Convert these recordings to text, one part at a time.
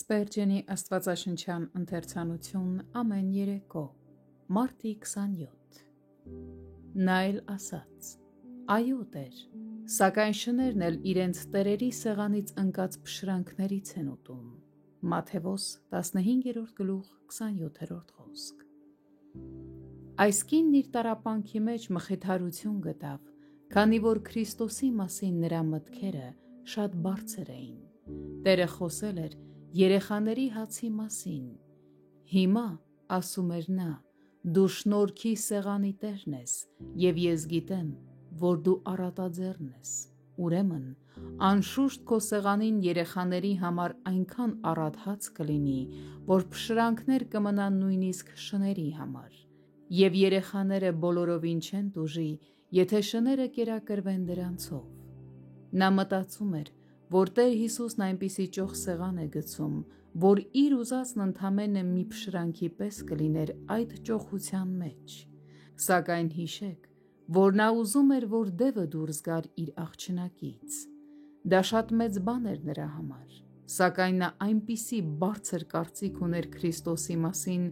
Սպերջենի աստվածաշնչյան ընթերցանություն ամեն երեկո, մարտի 27։ Նա էլ ասաց. այո Տեր, սակայն շներն էլ իրենց տերերի սեղանից ընկած փշրանքներից են ուտում։ Մատթեոս 15:27 խոսք։ Այս կինն իր տառապանքի մեջ մխիթարություն գտավ, քանի որ Քրիստոսի մասին նրա մտքերը շատ բարձր էին։ Տերը խոսել էր երեխաների հացի մասին։ Հիմա, ասում էր նա, դու շնորհքի սեղանի տերն ես, և ես գիտեմ, որ դու առատաձեռն ես։ Ուրեմն, անշուշտ քո սեղանին երեխաների համար այնքան առատ հաց կլինի, որ փշրանքներ կմնան նույնիսկ շների համար։ Եվ երեխաները բոլորովին չեն տուժի, եթե շները կերակրվեն դրանցով։ Նա մտածում էր, որ Տեր Հիսուսն այնպիսի ճոխ սեղան է գցում, որ իր ուզածն ընդամենը մի փշրանքի պես կլիներ այդ ճոխության մեջ։ Սակայն հիշեք, որ նա ուզում էր, որ դևը դուրս գար իր աղջնակից։ Դա շատ մեծ բան էր նրա համար, սակայն նա այնպիսի բարձր կարծիք ուներ Քրիստոսի մասին,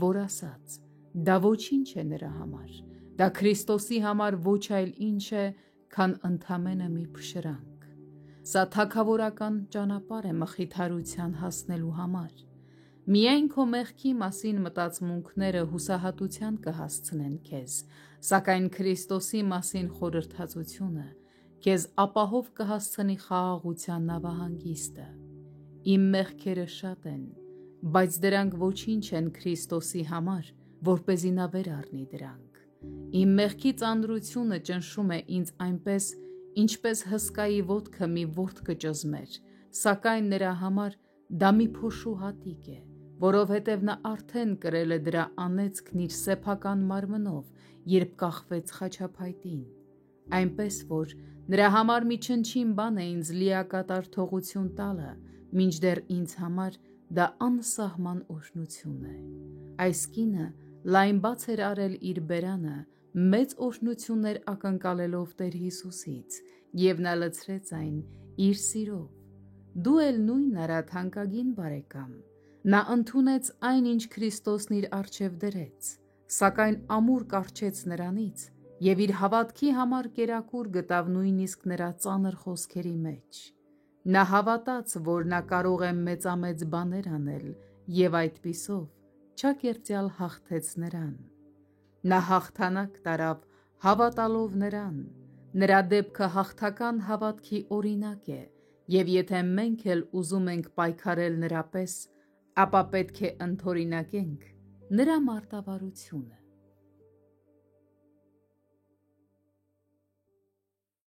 որ ասաց. դա ոչինչ է նրա համար, դա Քրիստոսի համար ոչ այլ ինչ է, քան ընդամենը մի փշրանք։ Սա թագավորական ճանապարհ է մխիթարության հասնելու համար։ Միայն քո մեղքի մասին մտածմունքները հուսահատության կհասցնեն քեզ, սակայն Քրիստոսի մասին խորհրդածությունը քեզ ապահով կհասցնի խաղաղության նավահանգիստը։ Իմ մեղքերը շատ են, բայց դրանք ոչինչ են Քրիստոսի համար, որպեսզի նա վեր առնի դրանք։ Իմ մեղքի ծանրությունը ճնշում է ինձ այնպես, ինչպես հսկայի ոտքը մի որդքը ճզմեր, սակայն նրա համար դա մի փոշու հատիկ է, որովհետև նա արդեն կրել է դրա անեծքն իր սեփական մարմնով, երբ կախվեց խաչափայտին։ Այնպես որ նրա համար մի չնչին բան է ինձ լիակատար թողություն տալը, մինչդեռ ինձ համար դա անսահման օրհնություն է։ Այս կինը լայն բաց էր արել իր բերանը, մեծ օրհնություններ ակնկալելով Տեր Հիսուսից, և նա լցրեց այն իր սիրով։ Դու էլ նույնն արա, թանկագին բարեկամ։ Նա ընդունեց այն, ինչ Քրիստոսն իր առջև դրեց, սակայն ամուր կառչեց նրանից և իր հավատքի համար կերակուր գտավ նույնիսկ նրա ծանր խոսքերի մեջ։ Նա հավատաց, որ նա կարող է մեծամեծ բաներ անել, և այդպիսով չակերտյալ հաղթեց նրան։ Նա հաղթանակ տարավ հավատալով նրան։ Նրա դեպքը հաղթական հավատքի օրինակ է, և եթե մենք էլ ուզում ենք պայքարել նրա պես, ապա պետք է ընդօրինակենք նրա մարտավարությունը։